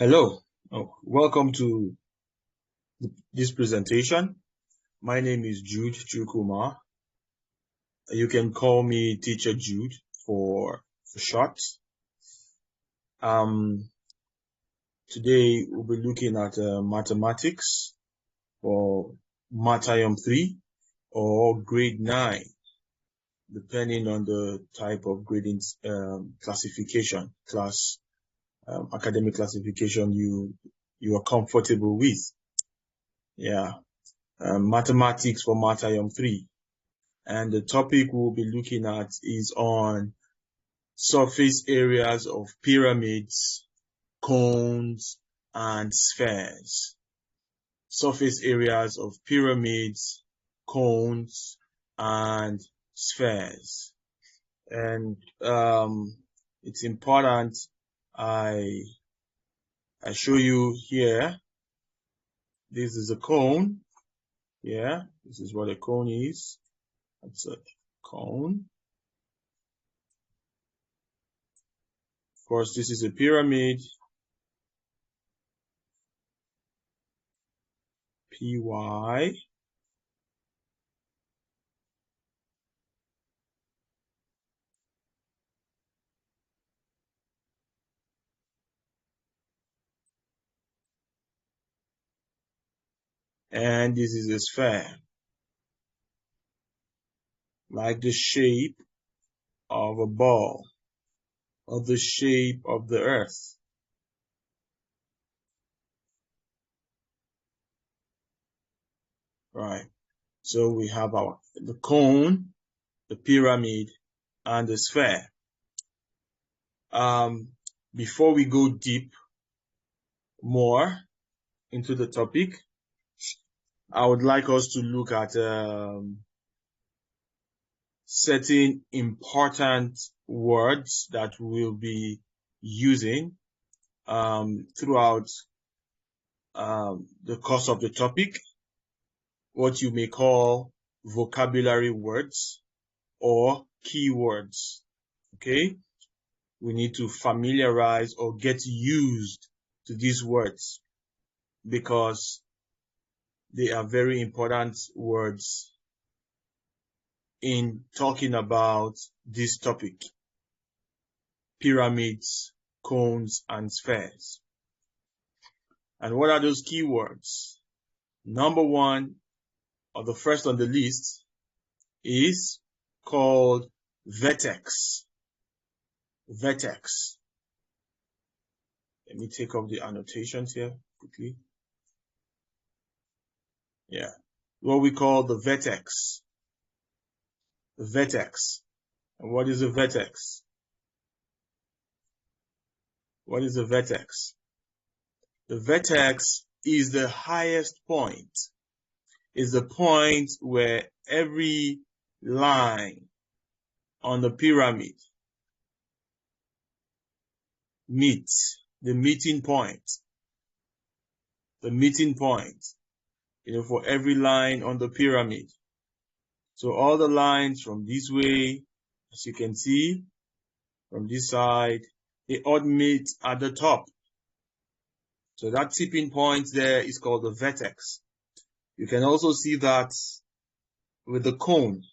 Hello, welcome to this presentation. My name is Jude Chukwuma. You can call me Teacher Jude for short. Today we'll be looking at mathematics for Mathayom 3 or grade 9, depending on the type of grading classification, academic classification you are comfortable with. Yeah. Mathematics for Mathayom 3. And the topic we'll be looking at is on surface areas of pyramids, cones, and spheres. Surface areas of pyramids, cones, and spheres. And it's important I show you here. This is a cone. Yeah, this is what a cone is. That's a cone. Of course, this is a pyramid. PY. And this is a sphere, like the shape of a ball, or the shape of the earth. Right. So we have the cone, the pyramid, and the sphere. Before we go deep more into the topic, I would like us to look at certain important words that we'll be using throughout the course of the topic, what you may call vocabulary words or keywords. Okay, we need to familiarize or get used to these words because they are very important words in talking about this topic: pyramids, cones, and spheres. And what are those keywords? Number one, or the first on the list, is called vertex. Vertex. Let me take off the annotations here quickly. Yeah, what we call the vertex. The vertex. And what is a vertex? What is a vertex? The vertex is the highest point. Is the point where every line on the pyramid meets the meeting point. The meeting point, for every line on the pyramid. So all the lines from this way, as you can see, from this side, they all meet at the top. So that tipping point there is called the vertex. You can also see that with the cone.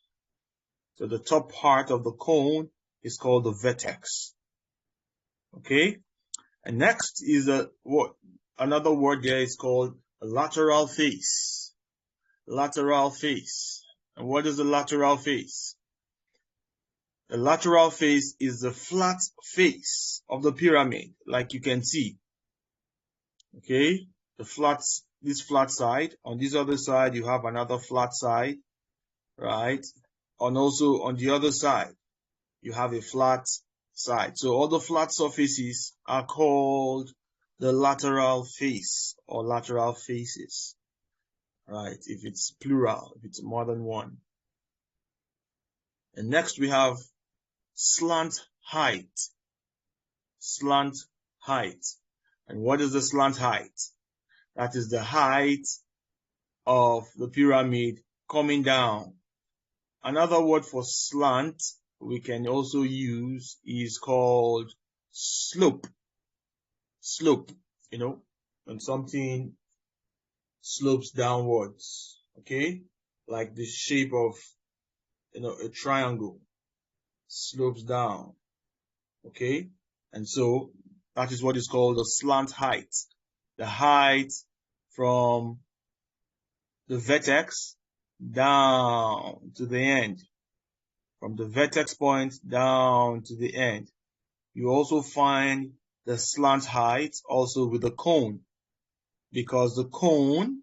So the top part of the cone is called the vertex. Okay? And next is another word there is called a lateral face. Lateral face. And what is the lateral face? The lateral face is the flat face of the pyramid, like you can see. Okay, this flat side. On this other side, you have another flat side, right? And also on the other side, you have a flat side. So all the flat surfaces are called the lateral face or lateral faces, right? If it's plural, if it's more than one. And next we have slant height. Slant height. And what is the slant height? That is the height of the pyramid coming down. Another word for slant we can also use is called slope. Slope. you know, when something slopes downwards, okay, like the shape of, you know, a triangle slopes down, okay, and so that is what is called the slant height, the height from the vertex down to the end, from the vertex point down to the end. You also find the slant height also with the cone, because the cone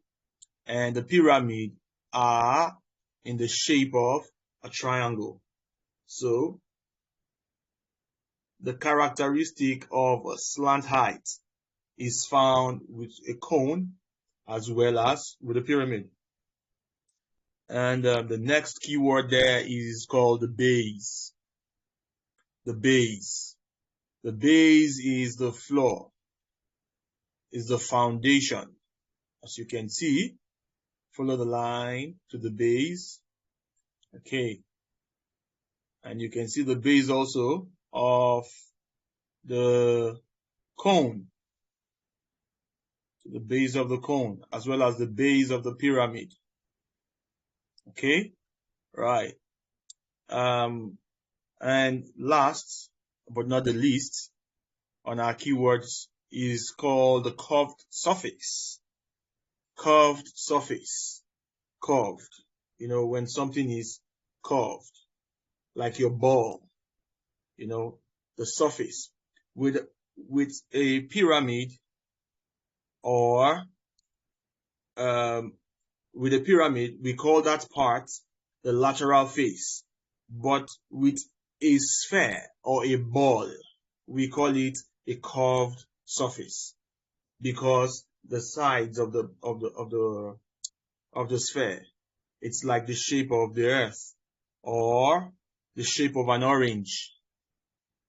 and the pyramid are in the shape of a triangle. So the characteristic of a slant height is found with a cone as well as with a pyramid. And the next keyword there is called the base. The base. The base is the floor, is the foundation. As you can see, follow the line to the base. Okay. And you can see the base also of the cone, the base of the cone, as well as the base of the pyramid. Okay, right. And last but not the least on our keywords is called the curved surface. Curved surface. Curved. You know, when something is curved, like your ball, you know, the surface. With a pyramid or with a pyramid, we call that part the lateral face. But with a sphere or a ball, we call it a curved surface, because the sides of the sphere, it's like the shape of the earth, or the shape of an orange,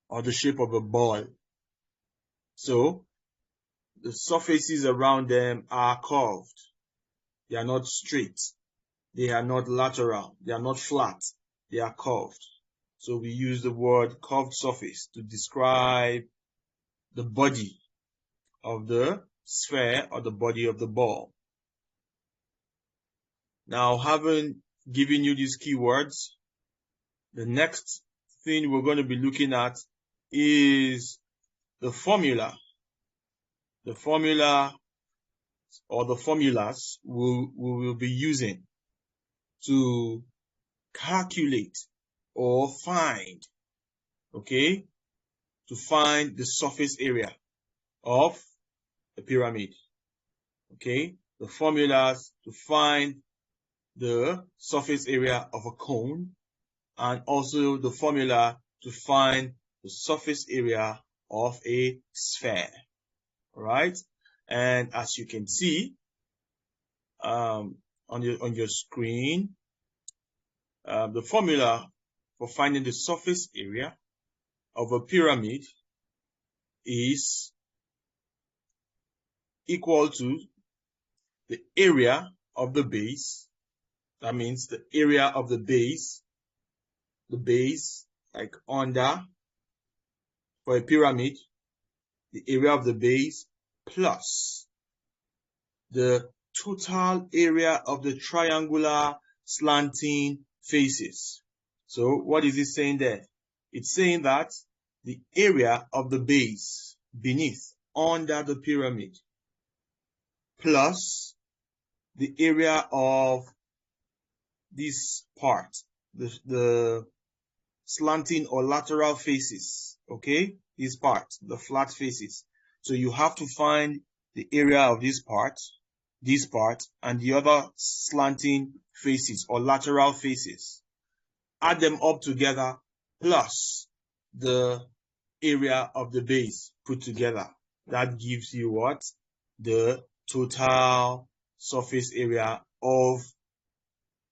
or the shape of a ball. So the surfaces around them are curved. They are not straight. They are not lateral. They are not flat. They are curved. So we use the word curved surface to describe the body of the sphere or the body of the ball. Now, having given you these keywords, the next thing we're going to be looking at is the formula. The formula or the formulas we will be using to calculate or find, okay, to find the surface area of a pyramid, okay, the formulas to find the surface area of a cone, and also the formula to find the surface area of a sphere. All right, and as you can see on your screen, the formula for finding the surface area of a pyramid is equal to the area of the base. That means the area of the base like under, for a pyramid, the area of the base plus the total area of the triangular slanting faces. So what is it saying there? It's saying that the area of the base beneath, under the pyramid, plus the area of this part, the slanting or lateral faces, okay? This part, the flat faces. So you have to find the area of this part, and the other slanting faces or lateral faces. Add them up together, plus the area of the base put together. That gives you what? The total surface area of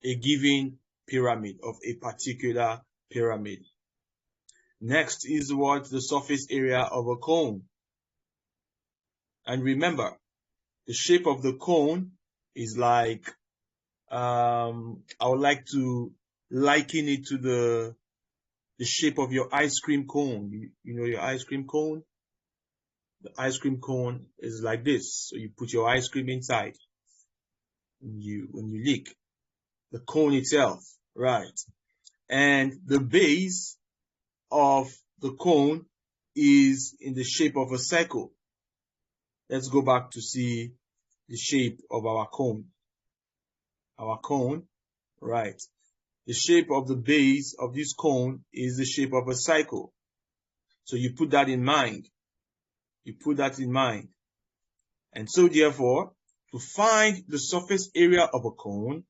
a given pyramid, of a particular pyramid. Next is what? The surface area of a cone. And remember, the shape of the cone is like, I would like to liken it to the shape of your ice cream cone. You know your ice cream cone? The ice cream cone is like this. So you put your ice cream inside. When you lick the cone itself, right? And the base of the cone is in the shape of a circle. Let's go back to see the shape of our cone. Our cone, right? The shape of the base of this cone is the shape of a circle. So you put that in mind. You put that in mind. And so therefore, to find the surface area of a cone,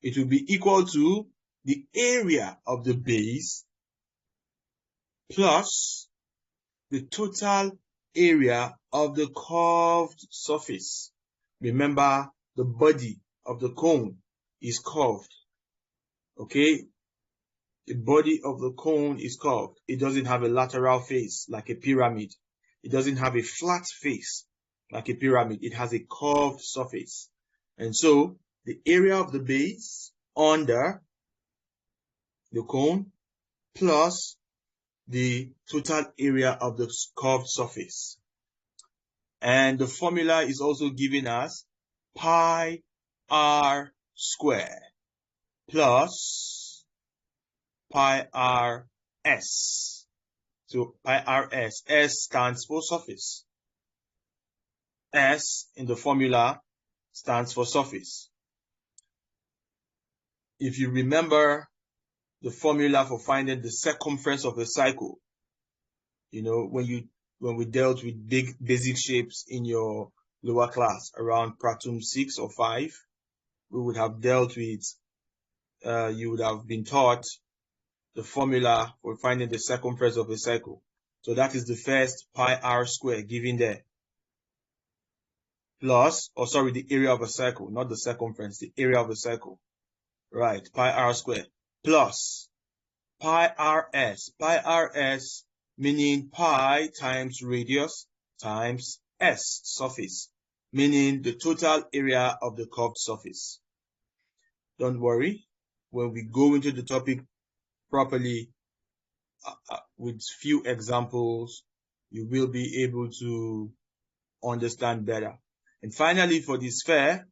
it will be equal to the area of the base plus the total area of the curved surface. Remember, the body of the cone is curved. Okay? The body of the cone is curved. It doesn't have a lateral face like a pyramid. It doesn't have a flat face like a pyramid. It has a curved surface. And so the area of the base under the cone plus the total area of the curved surface. And the formula is also giving us pi r squared plus pi r s. So pi r s, s stands for surface. S in the formula stands for surface. If you remember the formula for finding the circumference of a circle, you know, when we dealt with big basic shapes in your lower class around Pratum 6 or 5, we would have dealt with, you would have been taught the formula for finding the circumference of a circle. So that is the first pi r squared given there. Plus, or sorry, the area of a circle, not the circumference, the area of a circle. Right, pi r squared plus pi rs. Pi rs meaning pi times radius times s, surface, meaning the total area of the curved surface. Don't worry, when we go into the topic properly with few examples, you will be able to understand better. And finally, for the sphere,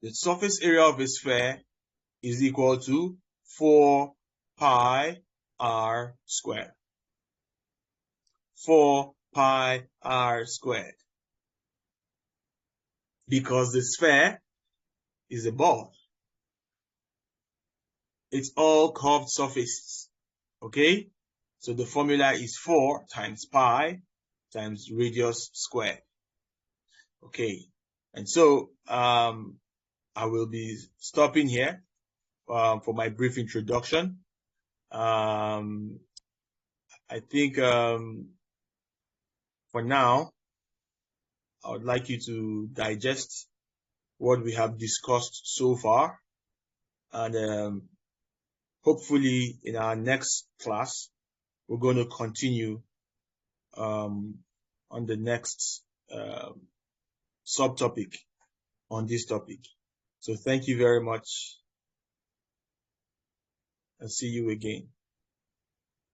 the surface area of a sphere is equal to 4 pi r squared. 4 pi r squared. Because the sphere is a ball. It's all curved surfaces. Okay? So the formula is 4 times pi times radius squared. Okay. And so I will be stopping here for my brief introduction. I think for now, I would like you to digest what we have discussed so far. And hopefully in our next class, we're going to continue on the next subtopic on this topic. So thank you very much and see you again.